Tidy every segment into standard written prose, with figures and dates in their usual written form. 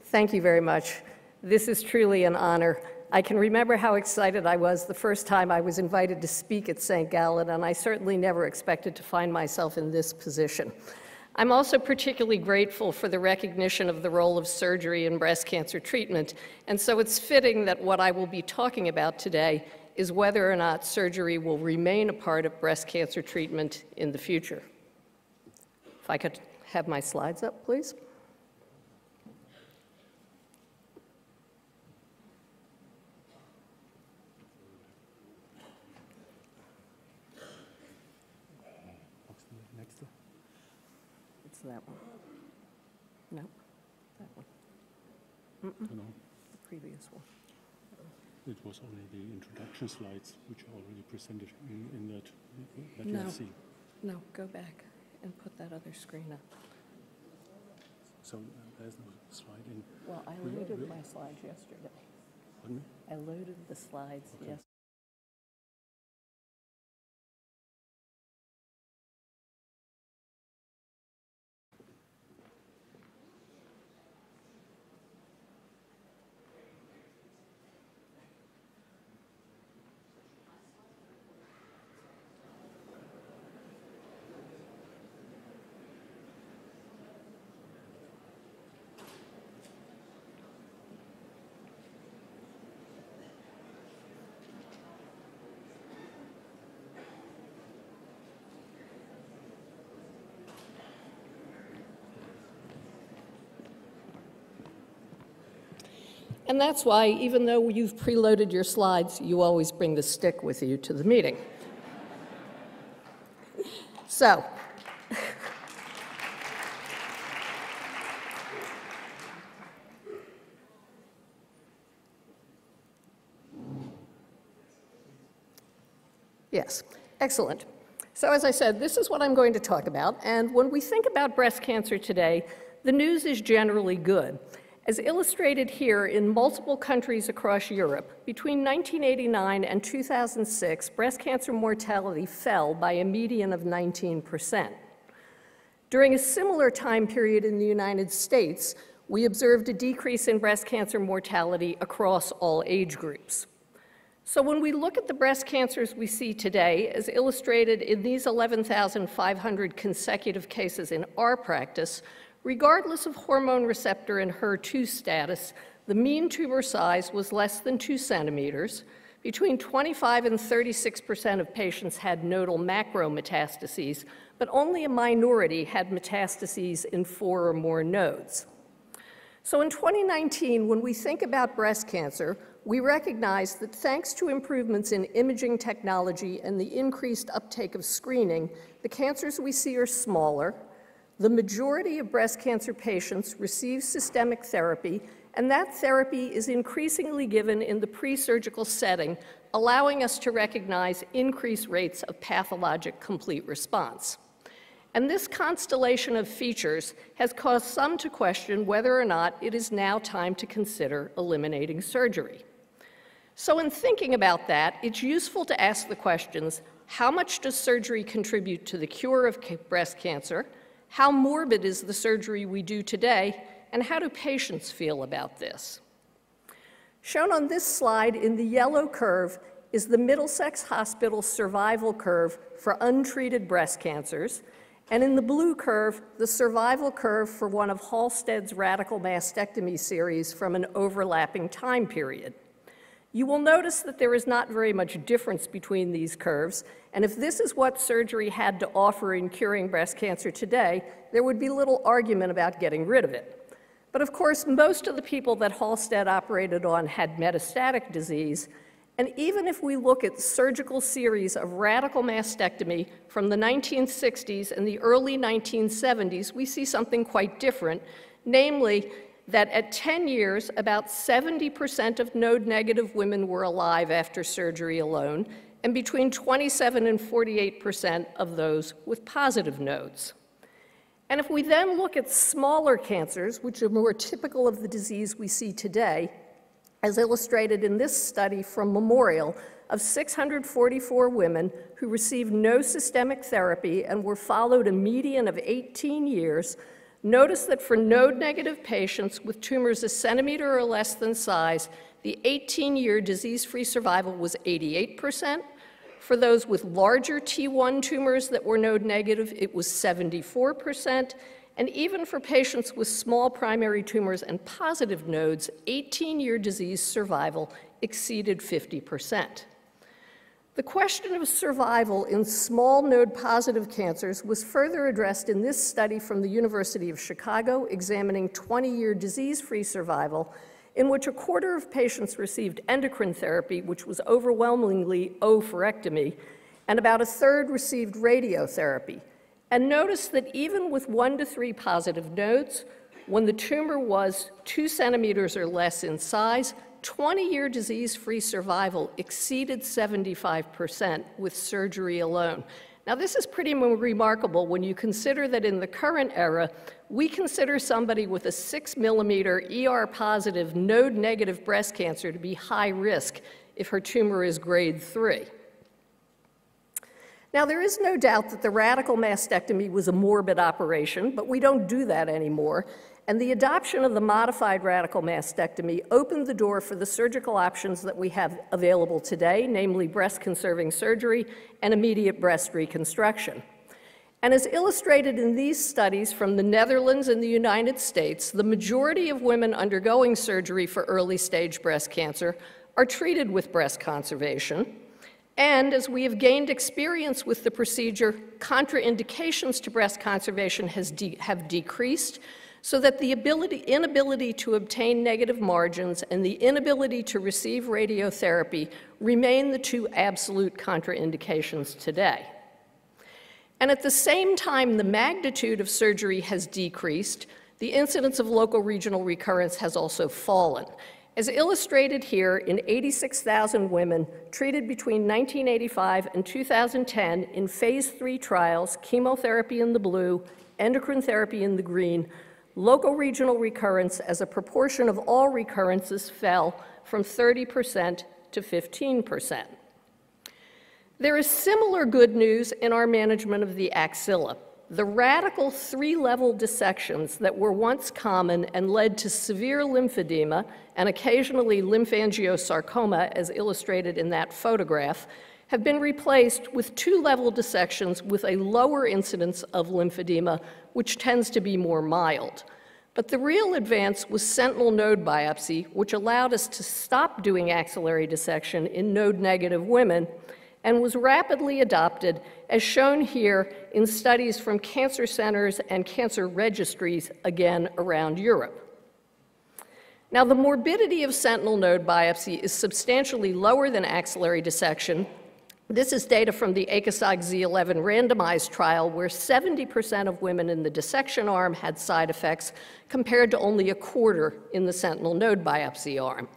Thank you very much. This is truly an honor. I can remember how excited I was the first time I was invited to speak at St. Gallen, and I certainly never expected to find myself in this position. I'm also particularly grateful for the recognition of the role of surgery in breast cancer treatment, and so it's fitting that what I will be talking about today is whether or not surgery will remain a part of breast cancer treatment in the future. If I could have my slides up, please. That one. No, that one. No. The previous one. It was only the introduction slides, which are already presented in that you have seen. No, go back and put that other screen up. So there's no slide in. Well, I loaded my slides yesterday. Pardon me? I loaded the slides yesterday. And that's why, even though you've preloaded your slides, you always bring the stick with you to the meeting. So, yes, excellent. So as I said, this is what I'm going to talk about. And when we think about breast cancer today, the news is generally good. As illustrated here, in multiple countries across Europe, between 1989 and 2006, breast cancer mortality fell by a median of 19%. During a similar time period in the United States, we observed a decrease in breast cancer mortality across all age groups. So when we look at the breast cancers we see today, as illustrated in these 11,500 consecutive cases in our practice, regardless of hormone receptor and HER2 status, the mean tumor size was less than 2 centimeters. Between 25 and 36% of patients had nodal macrometastases, but only a minority had metastases in 4 or more nodes. So in 2019, when we think about breast cancer, we recognize that thanks to improvements in imaging technology and the increased uptake of screening, the cancers we see are smaller. The majority of breast cancer patients receive systemic therapy, and that therapy is increasingly given in the pre-surgical setting, allowing us to recognize increased rates of pathologic complete response. And this constellation of features has caused some to question whether or not it is now time to consider eliminating surgery. So in thinking about that, it's useful to ask the questions, how much does surgery contribute to the cure of breast cancer? How morbid is the surgery we do today, and how do patients feel about this? Shown on this slide in the yellow curve is the Middlesex Hospital survival curve for untreated breast cancers, and in the blue curve, the survival curve for one of Halsted's radical mastectomy series from an overlapping time period. You will notice that there is not very much difference between these curves, and if this is what surgery had to offer in curing breast cancer today, there would be little argument about getting rid of it. But of course, most of the people that Halsted operated on had metastatic disease, and even if we look at surgical series of radical mastectomy from the 1960s and the early 1970s, we see something quite different, namely that at 10 years, about 70% of node-negative women were alive after surgery alone, and between 27 and 48% of those with positive nodes. And if we then look at smaller cancers, which are more typical of the disease we see today, as illustrated in this study from Memorial of 644 women who received no systemic therapy and were followed a median of 18 years, Notice that for node-negative patients with tumors a centimeter or less than size, the 18-year disease-free survival was 88%. For those with larger T1 tumors that were node-negative, it was 74%. And even for patients with small primary tumors and positive nodes, 18-year disease survival exceeded 50%. The question of survival in small node-positive cancers was further addressed in this study from the University of Chicago, examining 20-year disease-free survival, in which a quarter of patients received endocrine therapy, which was overwhelmingly oophorectomy, and about a third received radiotherapy. And notice that even with 1 to 3 positive nodes, when the tumor was 2 centimeters or less in size, 20-year disease-free survival exceeded 75% with surgery alone. Now, this is pretty remarkable when you consider that in the current era, we consider somebody with a 6-millimeter ER-positive, node-negative breast cancer to be high risk if her tumor is grade 3. Now, there is no doubt that the radical mastectomy was a morbid operation, but we don't do that anymore. And the adoption of the modified radical mastectomy opened the door for the surgical options that we have available today, namely breast-conserving surgery and immediate breast reconstruction. And as illustrated in these studies from the Netherlands and the United States, the majority of women undergoing surgery for early-stage breast cancer are treated with breast conservation. And as we have gained experience with the procedure, contraindications to breast conservation have decreased, so that the inability to obtain negative margins and the inability to receive radiotherapy remain the 2 absolute contraindications today. And at the same time the magnitude of surgery has decreased, the incidence of local regional recurrence has also fallen. As illustrated here, in 86,000 women treated between 1985 and 2010 in phase 3 trials, chemotherapy in the blue, endocrine therapy in the green, local regional recurrence as a proportion of all recurrences fell from 30% to 15%. There is similar good news in our management of the axilla. The radical 3-level dissections that were once common and led to severe lymphedema and occasionally lymphangiosarcoma, as illustrated in that photograph, have been replaced with 2-level dissections with a lower incidence of lymphedema, which tends to be more mild. But the real advance was sentinel node biopsy, which allowed us to stop doing axillary dissection in node-negative women and was rapidly adopted, as shown here in studies from cancer centers and cancer registries, again, around Europe. Now, the morbidity of sentinel node biopsy is substantially lower than axillary dissection. This is data from the ACOSOG Z11 randomized trial, where 70% of women in the dissection arm had side effects, compared to only a quarter in the sentinel node biopsy arm.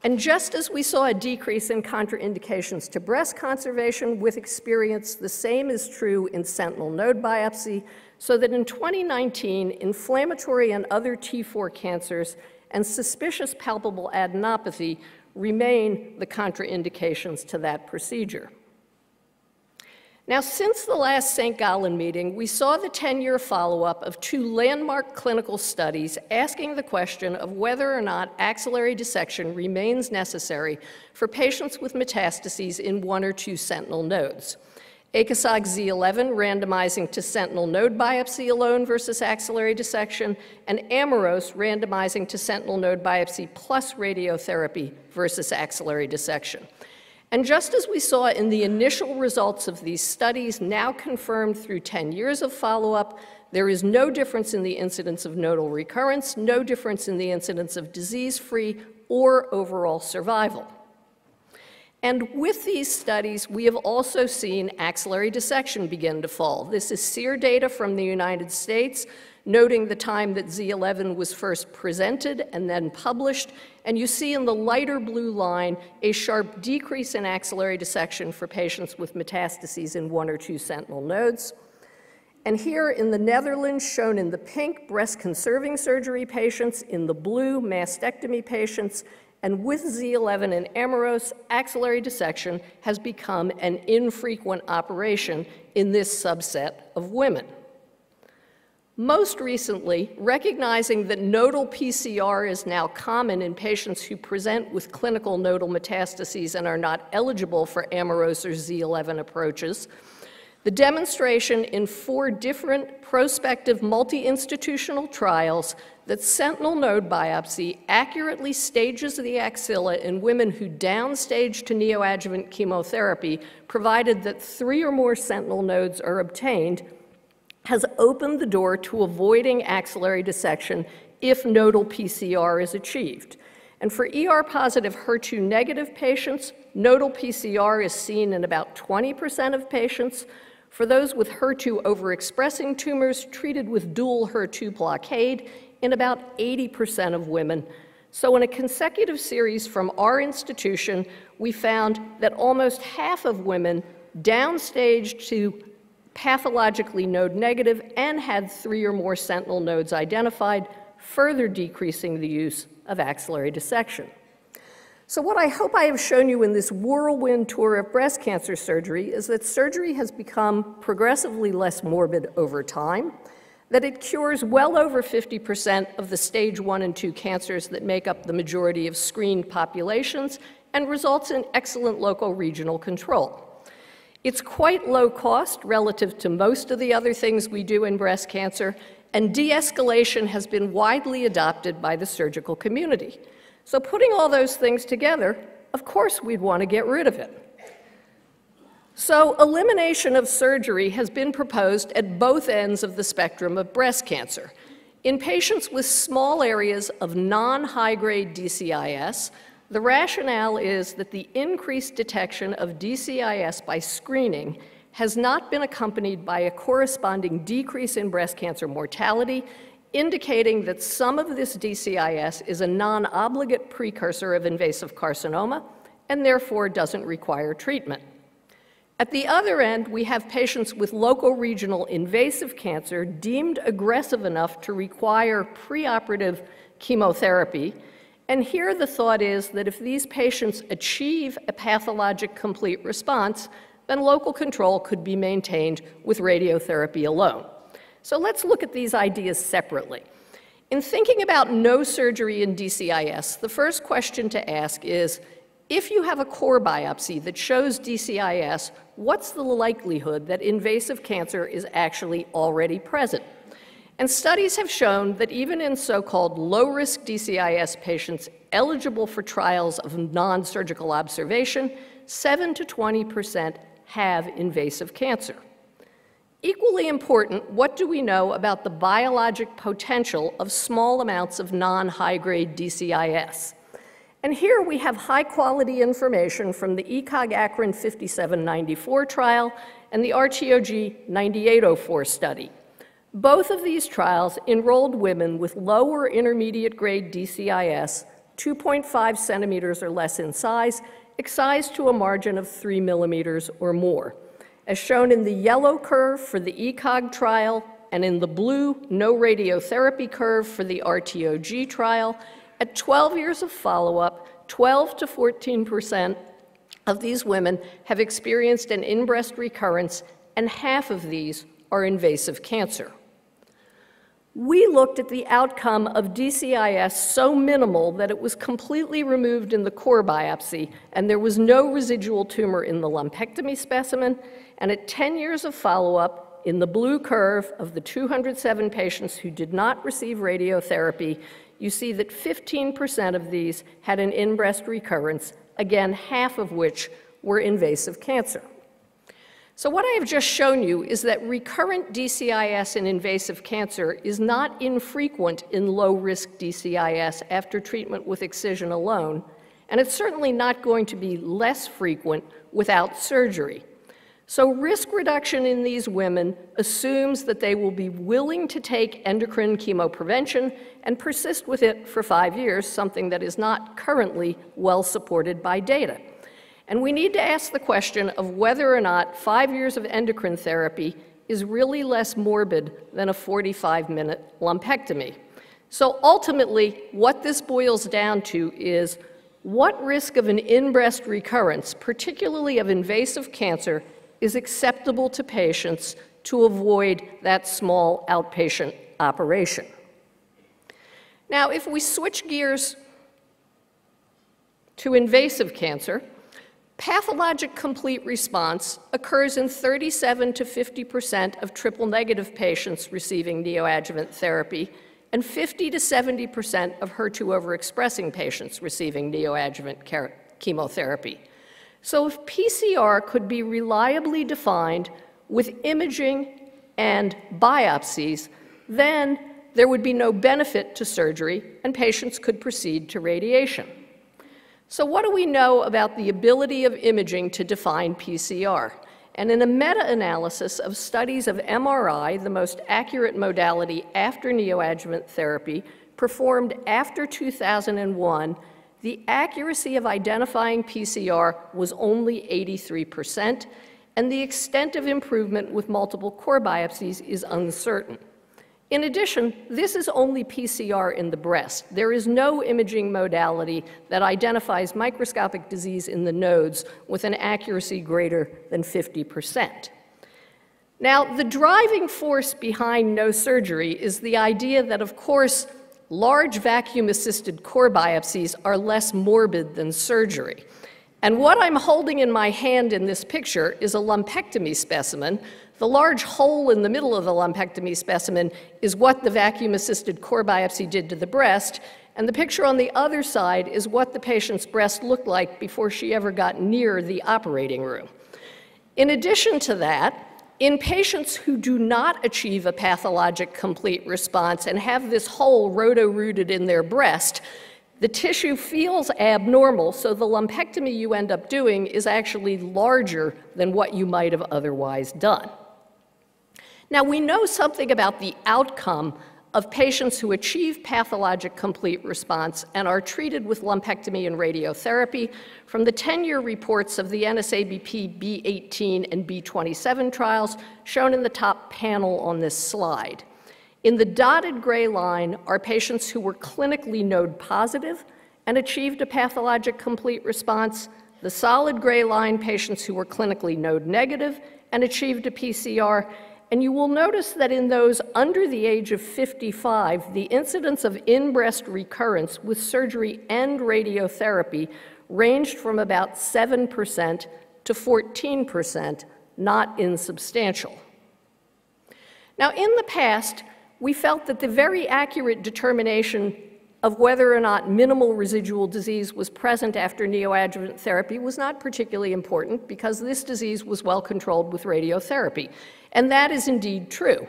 And just as we saw a decrease in contraindications to breast conservation with experience, the same is true in sentinel node biopsy, so that in 2019, inflammatory and other T4 cancers and suspicious palpable adenopathy remain the contraindications to that procedure. Now, since the last St. Gallen meeting, we saw the 10-year follow-up of 2 landmark clinical studies asking the question of whether or not axillary dissection remains necessary for patients with metastases in 1 or 2 sentinel nodes. ACOSOG Z11 randomizing to sentinel node biopsy alone versus axillary dissection, and Amoros randomizing to sentinel node biopsy plus radiotherapy versus axillary dissection. And just as we saw in the initial results of these studies, now confirmed through 10 years of follow-up, there is no difference in the incidence of nodal recurrence, no difference in the incidence of disease-free or overall survival. And with these studies, we have also seen axillary dissection begin to fall. This is SEER data from the United States, noting the time that Z11 was first presented and then published. And you see in the lighter blue line a sharp decrease in axillary dissection for patients with metastases in 1 or 2 sentinel nodes. And here in the Netherlands, shown in the pink, breast-conserving surgery patients, in the blue, mastectomy patients, and with Z11 and Amoros, axillary dissection has become an infrequent operation in this subset of women. Most recently, recognizing that nodal PCR is now common in patients who present with clinical nodal metastases and are not eligible for Amaurosis or Z11 approaches, the demonstration in 4 different prospective multi-institutional trials that sentinel node biopsy accurately stages the axilla in women who downstage to neoadjuvant chemotherapy, provided that 3 or more sentinel nodes are obtained, has opened the door to avoiding axillary dissection if nodal PCR is achieved. And for ER-positive, HER2-negative patients, nodal PCR is seen in about 20% of patients. For those with HER2 overexpressing tumors treated with dual HER2 blockade, in about 80% of women. So in a consecutive series from our institution, we found that almost half of women downstaged to pathologically node negative and had 3 or more sentinel nodes identified, further decreasing the use of axillary dissection. So what I hope I have shown you in this whirlwind tour of breast cancer surgery is that surgery has become progressively less morbid over time, that it cures well over 50% of the stage 1 and 2 cancers that make up the majority of screened populations, and results in excellent local regional control. It's quite low cost relative to most of the other things we do in breast cancer, and de-escalation has been widely adopted by the surgical community. So putting all those things together, of course we'd want to get rid of it. So elimination of surgery has been proposed at both ends of the spectrum of breast cancer. In patients with small areas of non-high-grade DCIS, the rationale is that the increased detection of DCIS by screening has not been accompanied by a corresponding decrease in breast cancer mortality, indicating that some of this DCIS is a non-obligate precursor of invasive carcinoma and therefore doesn't require treatment. At the other end, we have patients with local regional invasive cancer deemed aggressive enough to require preoperative chemotherapy. And here the thought is that if these patients achieve a pathologic complete response, then local control could be maintained with radiotherapy alone. So let's look at these ideas separately. In thinking about no surgery in DCIS, the first question to ask is, if you have a core biopsy that shows DCIS, what's the likelihood that invasive cancer is actually already present? And studies have shown that even in so-called low-risk DCIS patients eligible for trials of non-surgical observation, 7 to 20% have invasive cancer. Equally important, what do we know about the biologic potential of small amounts of non-high-grade DCIS? And here we have high-quality information from the ECOG-ACRIN 5794 trial and the RTOG 9804 study. Both of these trials enrolled women with low or intermediate grade DCIS, 2.5 centimeters or less in size, excised to a margin of 3 millimeters or more. As shown in the yellow curve for the ECOG trial and in the blue no radiotherapy curve for the RTOG trial, at 12 years of follow-up, 12 to 14% of these women have experienced an in-breast recurrence, and half of these are invasive cancer. We looked at the outcome of DCIS so minimal that it was completely removed in the core biopsy, and there was no residual tumor in the lumpectomy specimen, and at 10 years of follow-up, in the blue curve of the 207 patients who did not receive radiotherapy, you see that 15% of these had an in-breast recurrence, again, half of which were invasive cancer. So what I have just shown you is that recurrent DCIS in invasive cancer is not infrequent in low-risk DCIS after treatment with excision alone, and it's certainly not going to be less frequent without surgery. So risk reduction in these women assumes that they will be willing to take endocrine chemoprevention and persist with it for 5 years, something that is not currently well supported by data. And we need to ask the question of whether or not 5 years of endocrine therapy is really less morbid than a 45-minute lumpectomy. So ultimately, what this boils down to is what risk of an in-breast recurrence, particularly of invasive cancer, is acceptable to patients to avoid that small outpatient operation. Now, if we switch gears to invasive cancer, pathologic complete response occurs in 37 to 50% of triple-negative patients receiving neoadjuvant therapy and 50 to 70% of HER2 overexpressing patients receiving neoadjuvant chemotherapy. So if PCR could be reliably defined with imaging and biopsies, then there would be no benefit to surgery and patients could proceed to radiation. So what do we know about the ability of imaging to define PCR? And in a meta-analysis of studies of MRI, the most accurate modality after neoadjuvant therapy, performed after 2001, the accuracy of identifying PCR was only 83%, and the extent of improvement with multiple core biopsies is uncertain. In addition, this is only PCR in the breast. There is no imaging modality that identifies microscopic disease in the nodes with an accuracy greater than 50%. Now, the driving force behind no surgery is the idea that, of course, large vacuum-assisted core biopsies are less morbid than surgery. And what I'm holding in my hand in this picture is a lumpectomy specimen. The large hole in the middle of the lumpectomy specimen is what the vacuum-assisted core biopsy did to the breast, and the picture on the other side is what the patient's breast looked like before she ever got near the operating room. In addition to that, in patients who do not achieve a pathologic complete response and have this hole roto-rooted in their breast, the tissue feels abnormal, so the lumpectomy you end up doing is actually larger than what you might have otherwise done. Now, we know something about the outcome of patients who achieve pathologic complete response and are treated with lumpectomy and radiotherapy from the 10-year reports of the NSABP B18 and B27 trials shown in the top panel on this slide. In the dotted gray line are patients who were clinically node positive and achieved a pathologic complete response. The solid gray line, patients who were clinically node negative and achieved a PCR. And you will notice that in those under the age of 55, the incidence of in-breast recurrence with surgery and radiotherapy ranged from about 7% to 14%, not insubstantial. Now, in the past, we felt that the very accurate determination of whether or not minimal residual disease was present after neoadjuvant therapy was not particularly important because this disease was well controlled with radiotherapy. And that is indeed true.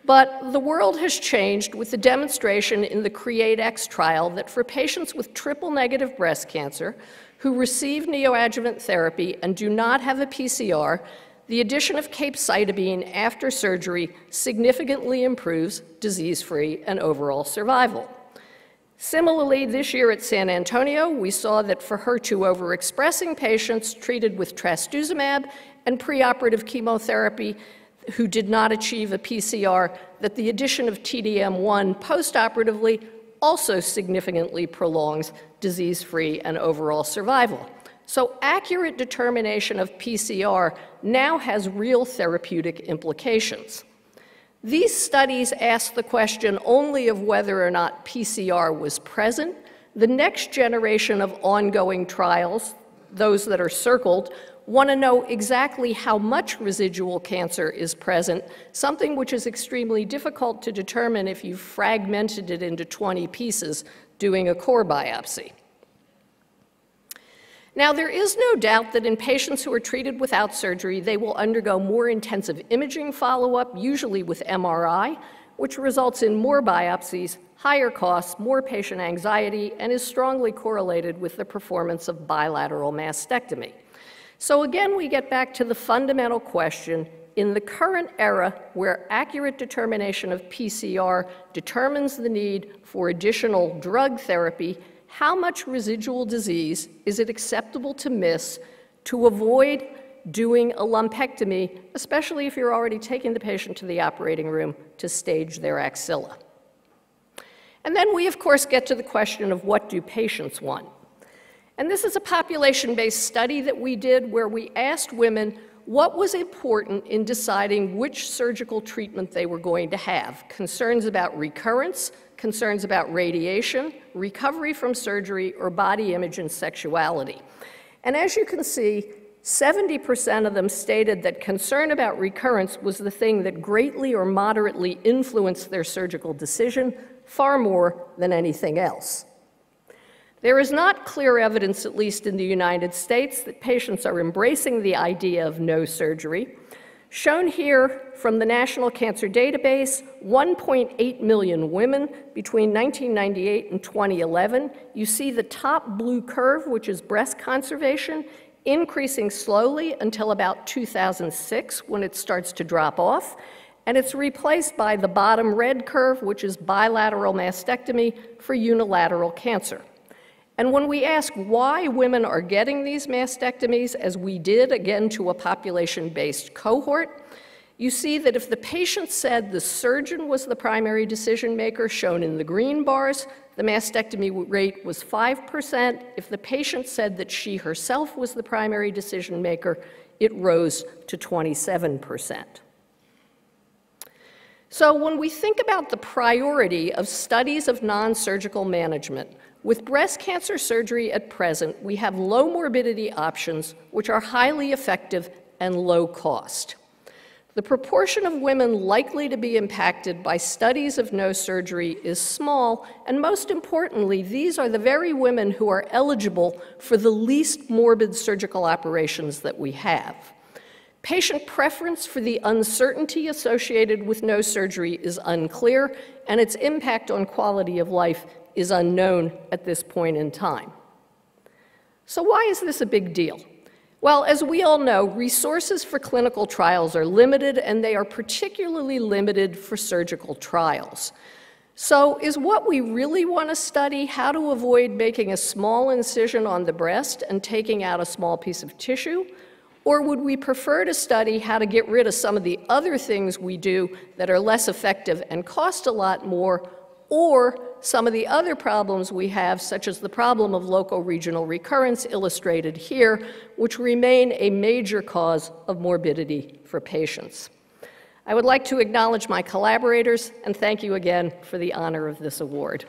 But the world has changed with the demonstration in the CREATE-X trial that for patients with triple-negative breast cancer who receive neoadjuvant therapy and do not have a PCR, the addition of capecitabine after surgery significantly improves disease-free and overall survival. Similarly, this year at San Antonio, we saw that for HER2 overexpressing patients treated with trastuzumab and preoperative chemotherapy who did not achieve a PCR, that the addition of TDM1 postoperatively also significantly prolongs disease-free and overall survival. So accurate determination of PCR now has real therapeutic implications. These studies ask the question only of whether or not PCR was present. The next generation of ongoing trials, those that are circled, want to know exactly how much residual cancer is present, something which is extremely difficult to determine if you've fragmented it into 20 pieces doing a core biopsy. Now, there is no doubt that in patients who are treated without surgery, they will undergo more intensive imaging follow-up, usually with MRI, which results in more biopsies, higher costs, more patient anxiety, and is strongly correlated with the performance of bilateral mastectomy. So again, we get back to the fundamental question, in the current era where accurate determination of PCR determines the need for additional drug therapy, how much residual disease is it acceptable to miss to avoid doing a lumpectomy, especially if you're already taking the patient to the operating room to stage their axilla? And then we, of course, get to the question of what do patients want? And this is a population-based study that we did where we asked women what was important in deciding which surgical treatment they were going to have. Concerns about recurrence, concerns about radiation, recovery from surgery, or body image and sexuality. And as you can see, 70% of them stated that concern about recurrence was the thing that greatly or moderately influenced their surgical decision, far more than anything else. There is not clear evidence, at least in the United States, that patients are embracing the idea of no surgery. Shown here from the National Cancer Database, 1.8 million women between 1998 and 2011. You see the top blue curve, which is breast conservation, increasing slowly until about 2006 when it starts to drop off. And it's replaced by the bottom red curve, which is bilateral mastectomy for unilateral cancer. And when we ask why women are getting these mastectomies, as we did, again, to a population-based cohort, you see that if the patient said the surgeon was the primary decision maker, shown in the green bars, the mastectomy rate was 5%. If the patient said that she herself was the primary decision maker, it rose to 27%. So when we think about the priority of studies of non-surgical management, with breast cancer surgery at present, we have low morbidity options which are highly effective and low cost. The proportion of women likely to be impacted by studies of no surgery is small, and most importantly, these are the very women who are eligible for the least morbid surgical operations that we have. Patient preference for the uncertainty associated with no surgery is unclear, and its impact on quality of life is unknown at this point in time. So why is this a big deal? Well, as we all know, resources for clinical trials are limited, and they are particularly limited for surgical trials. So is what we really want to study how to avoid making a small incision on the breast and taking out a small piece of tissue? Or would we prefer to study how to get rid of some of the other things we do that are less effective and cost a lot more, or some of the other problems we have, such as the problem of local regional recurrence illustrated here, which remain a major cause of morbidity for patients? I would like to acknowledge my collaborators and thank you again for the honor of this award.